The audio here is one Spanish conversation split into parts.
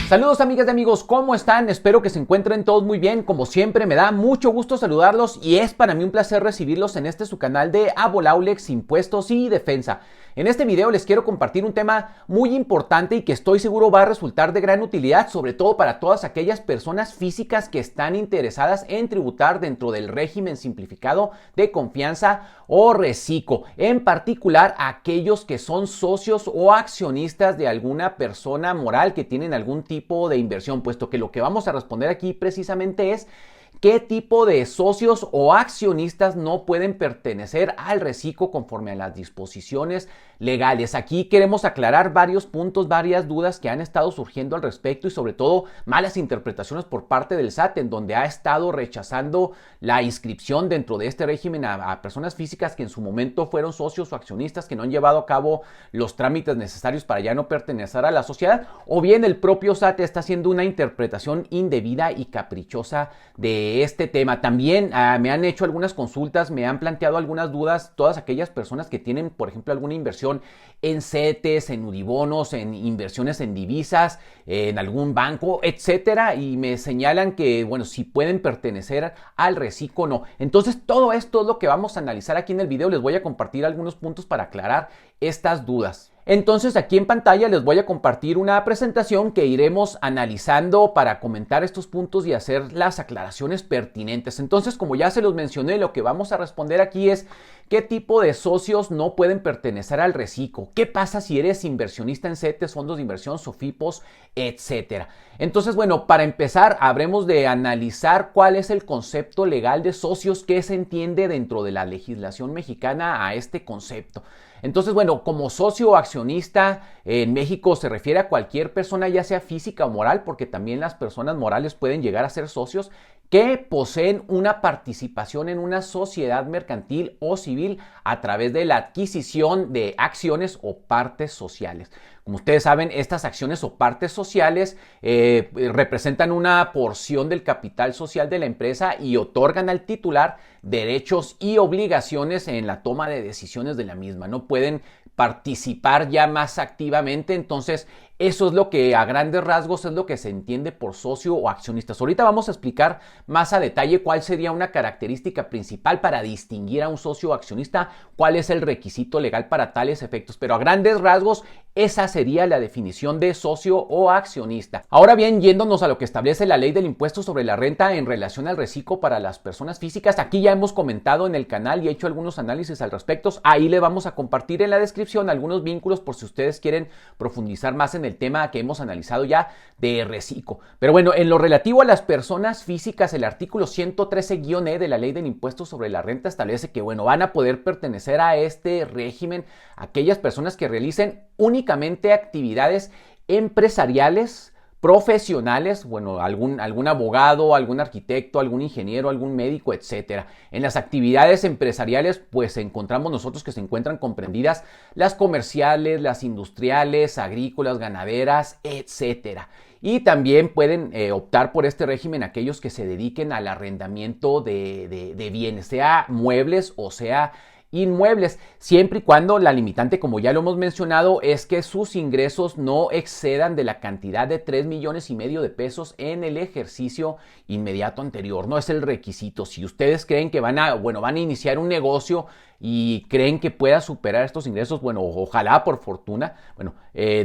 Saludos amigas y amigos, ¿cómo están? Espero que se encuentren todos muy bien. Como siempre, me da mucho gusto saludarlos y es para mí un placer recibirlos en su canal de Abolaulex, Impuestos y Defensa. En este video les quiero compartir un tema muy importante y que estoy seguro va a resultar de gran utilidad, sobre todo para todas aquellas personas físicas que están interesadas en tributar dentro del régimen simplificado de confianza o reciclo, en particular aquellos que son socios o accionistas de alguna persona moral que tienen algún tipo de inversión, puesto que lo que vamos a responder aquí precisamente es ¿qué tipo de socios o accionistas no pueden pertenecer al reciclo conforme a las disposiciones legales? Aquí queremos aclarar varios puntos, varias dudas que han estado surgiendo al respecto y sobre todo malas interpretaciones por parte del SAT, en donde ha estado rechazando la inscripción dentro de este régimen a personas físicas que en su momento fueron socios o accionistas que no han llevado a cabo los trámites necesarios para ya no pertenecer a la sociedad, o bien el propio SAT está haciendo una interpretación indebida y caprichosa de este tema. También me han hecho algunas consultas, me han planteado algunas dudas todas aquellas personas que tienen, por ejemplo, alguna inversión en CETES, en Uribonos, en inversiones en divisas, en algún banco, etcétera, y me señalan que, bueno, si pueden pertenecer al reciclo o no. Entonces, todo esto es lo que vamos a analizar aquí en el video. Les voy a compartir algunos puntos para aclarar estas dudas. Entonces aquí en pantalla les voy a compartir una presentación que iremos analizando para comentar estos puntos y hacer las aclaraciones pertinentes. Entonces, como ya se los mencioné, lo que vamos a responder aquí es ¿qué tipo de socios no pueden pertenecer al reciclo? ¿Qué pasa si eres inversionista en CETES, fondos de inversión, SOFIPOS, etcétera? Entonces, bueno, para empezar, habremos de analizar cuál es el concepto legal de socios que se entiende dentro de la legislación mexicana a este concepto. Entonces, bueno, como socio o accionista en México se refiere a cualquier persona, ya sea física o moral, porque también las personas morales pueden llegar a ser socios, que poseen una participación en una sociedad mercantil o civil a través de la adquisición de acciones o partes sociales. Como ustedes saben, estas acciones o partes sociales representan una porción del capital social de la empresa y otorgan al titular derechos y obligaciones en la toma de decisiones de la misma. No pueden participar ya más activamente, entonces eso es lo que a grandes rasgos es lo que se entiende por socio o accionistas. Ahorita vamos a explicar más a detalle cuál sería una característica principal para distinguir a un socio o accionista, cuál es el requisito legal para tales efectos, pero a grandes rasgos esa sería la definición de socio o accionista. Ahora bien, yéndonos a lo que establece la ley del impuesto sobre la renta en relación al reciclo para las personas físicas, aquí ya hemos comentado en el canal y he hecho algunos análisis al respecto. Ahí le vamos a compartir en la descripción algunos vínculos por si ustedes quieren profundizar más en el tema que hemos analizado ya de reciclo. Pero bueno, en lo relativo a las personas físicas, el artículo 113-E de la ley del impuesto sobre la renta establece que, bueno, van a poder pertenecer a este régimen aquellas personas que realicen únicamente actividades empresariales, profesionales, bueno, algún abogado, algún arquitecto, algún ingeniero, algún médico, etcétera. En las actividades empresariales, pues encontramos nosotros que se encuentran comprendidas las comerciales, las industriales, agrícolas, ganaderas, etcétera. Y también pueden optar por este régimen aquellos que se dediquen al arrendamiento de bienes, sea muebles o sea inmuebles, siempre y cuando la limitante, como ya lo hemos mencionado, es que sus ingresos no excedan de la cantidad de 3,5 millones de pesos en el ejercicio inmediato anterior. No es el requisito. Si ustedes creen que van a iniciar un negocio y creen que pueda superar estos ingresos, bueno, ojalá por fortuna, bueno,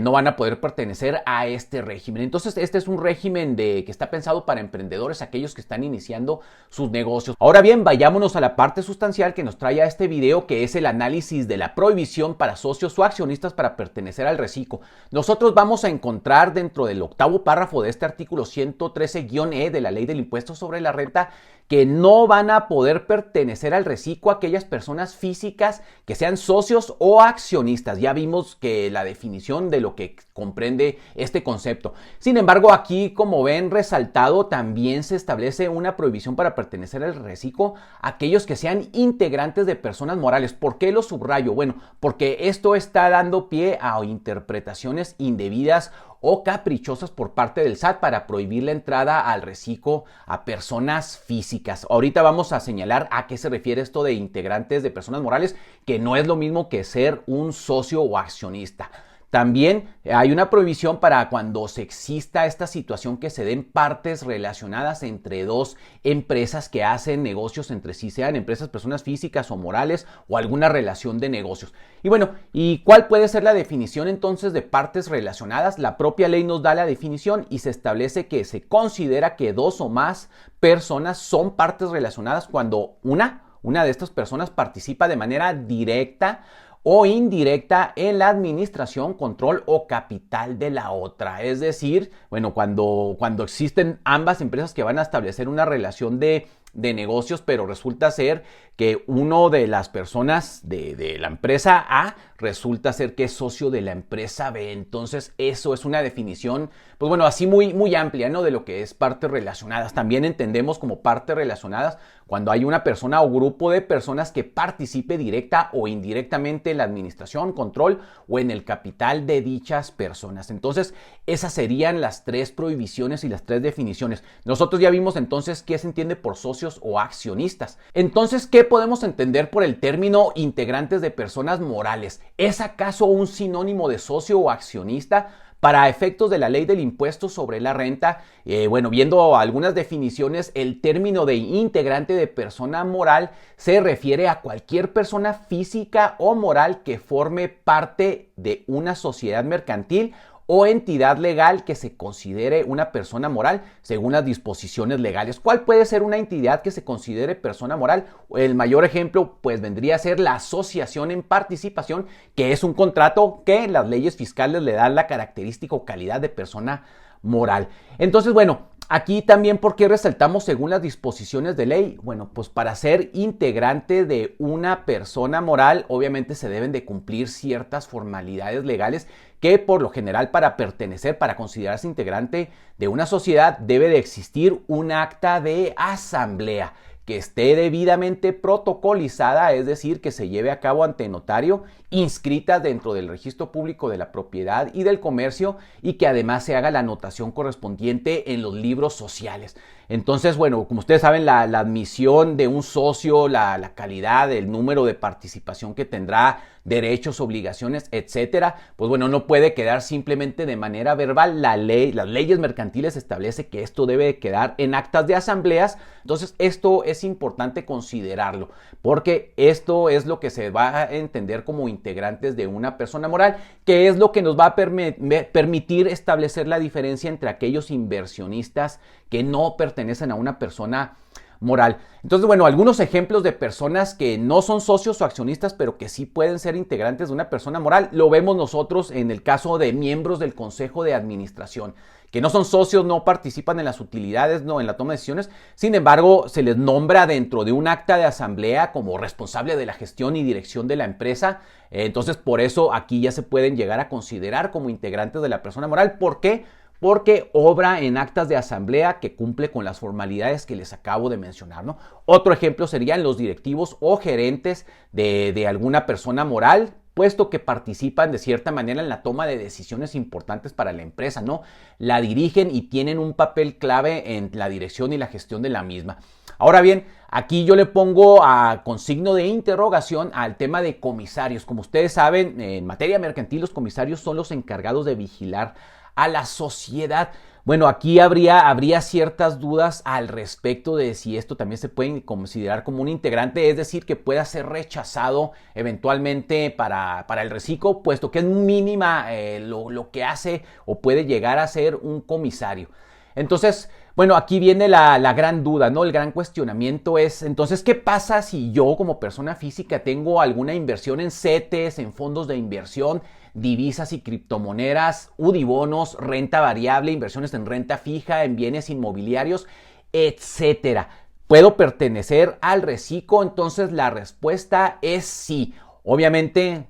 no van a poder pertenecer a este régimen. Entonces, este es un régimen que está pensado para emprendedores, aquellos que están iniciando sus negocios. Ahora bien, vayámonos a la parte sustancial que nos trae a este video, que es el análisis de la prohibición para socios o accionistas para pertenecer al reciclo. Nosotros vamos a encontrar dentro del octavo párrafo de este artículo 113-E de la ley del impuesto sobre la renta que no van a poder pertenecer al reciclo aquellas personas físicas que sean socios o accionistas. Ya vimos que la definición de lo que comprende este concepto. Sin embargo, aquí, como ven resaltado, también se establece una prohibición para pertenecer al reciclo aquellos que sean integrantes de personas morales. ¿Por qué lo subrayo? Bueno, porque esto está dando pie a interpretaciones indebidas o caprichosas por parte del SAT para prohibir la entrada al reciclo a personas físicas. Ahorita vamos a señalar a qué se refiere esto de integrantes de personas morales, que no es lo mismo que ser un socio o accionista. También hay una prohibición para cuando se exista esta situación que se den partes relacionadas entre dos empresas que hacen negocios entre sí, sean empresas, personas físicas o morales o alguna relación de negocios. Y bueno, ¿y cuál puede ser la definición entonces de partes relacionadas? La propia ley nos da la definición y se establece que se considera que dos o más personas son partes relacionadas cuando una de estas personas participa de manera directa o indirecta en la administración, control o capital de la otra. Es decir, bueno, cuando existen ambas empresas que van a establecer una relación de negocios, pero resulta ser que uno de las personas de la empresa A resulta ser que es socio de la empresa B. Entonces eso es una definición, pues bueno, así muy amplia, ¿no? De lo que es partes relacionadas. También entendemos como partes relacionadas cuando hay una persona o grupo de personas que participe directa o indirectamente en la administración, control o en el capital de dichas personas. Entonces esas serían las tres prohibiciones y las tres definiciones. Nosotros ya vimos entonces qué se entiende por socios o accionistas. Entonces, ¿qué podemos entender por el término integrantes de personas morales? ¿Es acaso un sinónimo de socio o accionista? Para efectos de la ley del impuesto sobre la renta, bueno, viendo algunas definiciones, el término de integrante de persona moral se refiere a cualquier persona física o moral que forme parte de una sociedad mercantil o entidad legal que se considere una persona moral según las disposiciones legales. ¿Cuál puede ser una entidad que se considere persona moral? El mayor ejemplo pues vendría a ser la asociación en participación, que es un contrato que las leyes fiscales le dan la característica o calidad de persona moral. Entonces, bueno, aquí también, ¿por qué resaltamos según las disposiciones de ley? Bueno, pues para ser integrante de una persona moral, obviamente se deben de cumplir ciertas formalidades legales que por lo general para pertenecer, para considerarse integrante de una sociedad, debe de existir un acta de asamblea que esté debidamente protocolizada, es decir, que se lleve a cabo ante notario, inscrita dentro del registro público de la propiedad y del comercio y que además se haga la anotación correspondiente en los libros sociales. Entonces, bueno, como ustedes saben, la admisión de un socio, la calidad, el número de participación que tendrá, derechos, obligaciones, etcétera, pues bueno, no puede quedar simplemente de manera verbal. Las leyes mercantiles establece que esto debe quedar en actas de asambleas. Entonces, esto es importante considerarlo, porque esto es lo que se va a entender como integrantes de una persona moral, que es lo que nos va a permitir establecer la diferencia entre aquellos inversionistas que no pertenecen a una persona moral. Entonces, bueno, algunos ejemplos de personas que no son socios o accionistas, pero que sí pueden ser integrantes de una persona moral, lo vemos nosotros en el caso de miembros del Consejo de Administración, que no son socios, no participan en las utilidades, no en la toma de decisiones. Sin embargo, se les nombra dentro de un acta de asamblea como responsable de la gestión y dirección de la empresa. Entonces, por eso aquí ya se pueden llegar a considerar como integrantes de la persona moral. ¿Por qué? Porque obra en actas de asamblea que cumple con las formalidades que les acabo de mencionar, ¿no? Otro ejemplo serían los directivos o gerentes de alguna persona moral, puesto que participan de cierta manera en la toma de decisiones importantes para la empresa, ¿no? La dirigen y tienen un papel clave en la dirección y la gestión de la misma. Ahora bien, aquí yo le pongo con signo de interrogación al tema de comisarios. Como ustedes saben, en materia mercantil los comisarios son los encargados de vigilar a la sociedad. Bueno, aquí habría ciertas dudas al respecto de si esto también se puede considerar como un integrante, es decir, que pueda ser rechazado eventualmente para el reciclo, puesto que es mínima lo que hace o puede llegar a ser un comisario. Entonces, bueno, aquí viene la gran duda, ¿no? El gran cuestionamiento es, entonces, ¿qué pasa si yo como persona física tengo alguna inversión en CETES, en fondos de inversión, divisas y criptomonedas, UDIbonos, renta variable, inversiones en renta fija, en bienes inmobiliarios, etcétera? ¿Puedo pertenecer al reciclo? Entonces la respuesta es sí. Obviamente,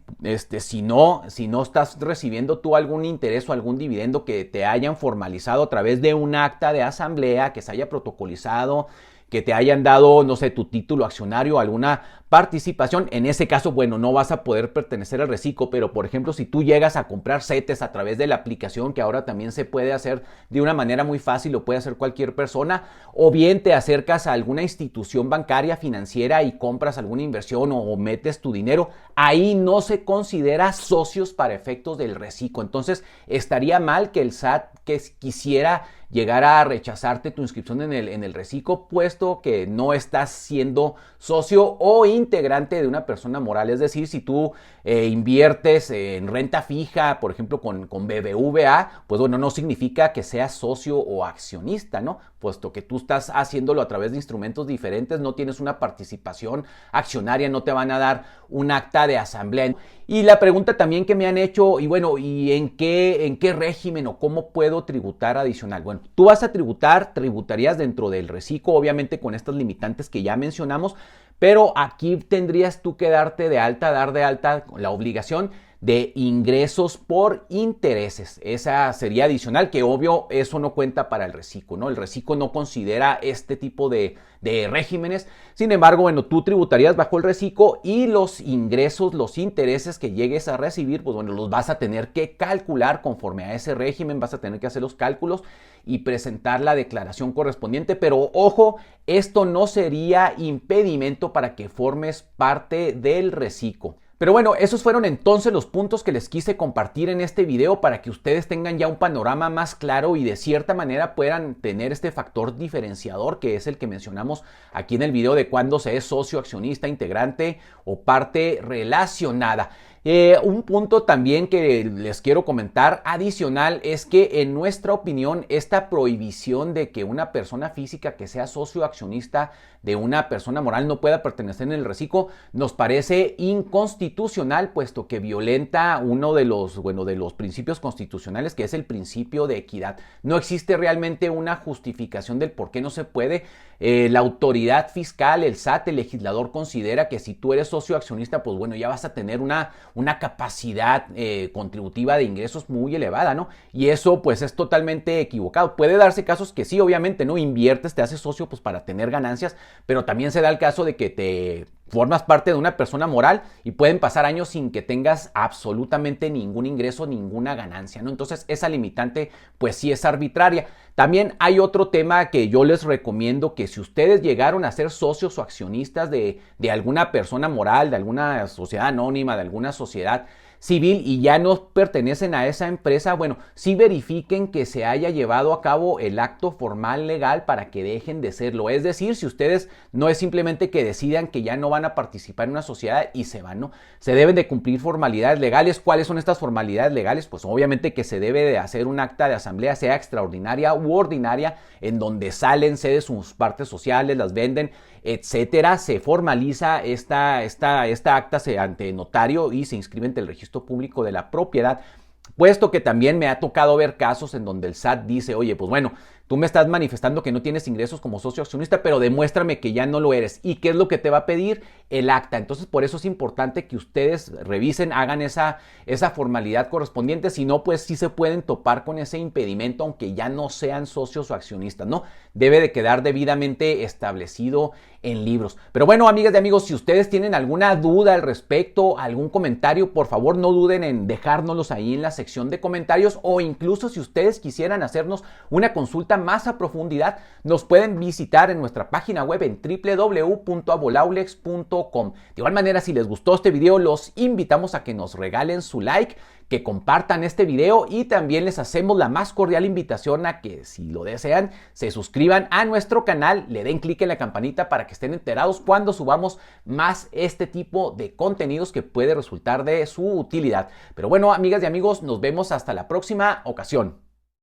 si no estás recibiendo tú algún interés o algún dividendo que te hayan formalizado a través de un acta de asamblea, que se haya protocolizado, que te hayan dado, no sé, tu título accionario, alguna participación. En ese caso, bueno, no vas a poder pertenecer al reciclo, pero por ejemplo, si tú llegas a comprar CETES a través de la aplicación, que ahora también se puede hacer de una manera muy fácil, lo puede hacer cualquier persona, o bien te acercas a alguna institución bancaria, financiera y compras alguna inversión o metes tu dinero, ahí no se considera socios para efectos del reciclo. Entonces, estaría mal que el SAT quisiera llegar a rechazarte tu inscripción en el reciclo, puesto que no estás siendo socio o integrante de una persona moral. Es decir, si tú inviertes en renta fija, por ejemplo, con BBVA, pues bueno, no significa que seas socio o accionista, ¿no? Puesto que tú estás haciéndolo a través de instrumentos diferentes, no tienes una participación accionaria, no te van a dar un acta de asamblea. Y la pregunta también que me han hecho, y bueno, ¿y en qué régimen o cómo puedo tributar adicional? Bueno, tú vas a tributarías dentro del reciclo, obviamente con estas limitantes que ya mencionamos, pero aquí tendrías tú que dar de alta la obligación de ingresos por intereses. Esa sería adicional, que obvio eso no cuenta para el reciclo, ¿no? El reciclo no considera este tipo de regímenes. Sin embargo, bueno, tú tributarías bajo el reciclo y los ingresos, los intereses que llegues a recibir, pues bueno, los vas a tener que calcular conforme a ese régimen, vas a tener que hacer los cálculos y presentar la declaración correspondiente. Pero ojo, esto no sería impedimento para que formes parte del reciclo. Pero bueno, esos fueron entonces los puntos que les quise compartir en este video para que ustedes tengan ya un panorama más claro y de cierta manera puedan tener este factor diferenciador que es el que mencionamos aquí en el video de cuando se es socio, accionista, integrante o parte relacionada. Un punto también que les quiero comentar adicional es que en nuestra opinión esta prohibición de que una persona física que sea socio accionista de una persona moral no pueda pertenecer en el reciclo nos parece inconstitucional, puesto que violenta uno de los principios constitucionales, que es el principio de equidad. No existe realmente una justificación del por qué no se puede. La autoridad fiscal, el SAT, el legislador considera que si tú eres socio accionista, pues bueno, ya vas a tener una capacidad contributiva de ingresos muy elevada, ¿no? Y eso pues es totalmente equivocado. Puede darse casos que sí, obviamente, ¿no? Inviertes, te haces socio pues para tener ganancias, pero también se da el caso de que te formas parte de una persona moral y pueden pasar años sin que tengas absolutamente ningún ingreso, ninguna ganancia, ¿no? Entonces esa limitante pues sí es arbitraria. También hay otro tema que yo les recomiendo, que si ustedes llegaron a ser socios o accionistas de alguna persona moral, de alguna sociedad anónima, de alguna sociedad civil y ya no pertenecen a esa empresa, bueno, sí verifiquen que se haya llevado a cabo el acto formal legal para que dejen de serlo. Es decir, si ustedes no es simplemente que decidan que ya no van a participar en una sociedad y se van, ¿no? Se deben de cumplir formalidades legales. ¿Cuáles son estas formalidades legales? Pues obviamente que se debe de hacer un acta de asamblea, sea extraordinaria u ordinaria, en donde salen, ceden sus partes sociales, las venden, etcétera. Se formaliza esta acta ante notario y se inscribe ante el registro público de la propiedad, puesto que también me ha tocado ver casos en donde el SAT dice, oye, pues bueno, tú me estás manifestando que no tienes ingresos como socio accionista, pero demuéstrame que ya no lo eres. ¿Y qué es lo que te va a pedir? El acta. Entonces, por eso es importante que ustedes revisen, hagan esa formalidad correspondiente. Si no, pues sí se pueden topar con ese impedimento, aunque ya no sean socios o accionistas, ¿no? Debe de quedar debidamente establecido en libros. Pero bueno, amigas y amigos, si ustedes tienen alguna duda al respecto, algún comentario, por favor no duden en dejárnoslos ahí en la sección de comentarios, o incluso si ustedes quisieran hacernos una consulta más a profundidad, nos pueden visitar en nuestra página web en www.abolaulex.com. De igual manera, si les gustó este video, los invitamos a que nos regalen su like, que compartan este video y también les hacemos la más cordial invitación a que, si lo desean, se suscriban a nuestro canal, le den clic en la campanita para que estén enterados cuando subamos más este tipo de contenidos que puede resultar de su utilidad. Pero bueno, amigas y amigos, nos vemos hasta la próxima ocasión.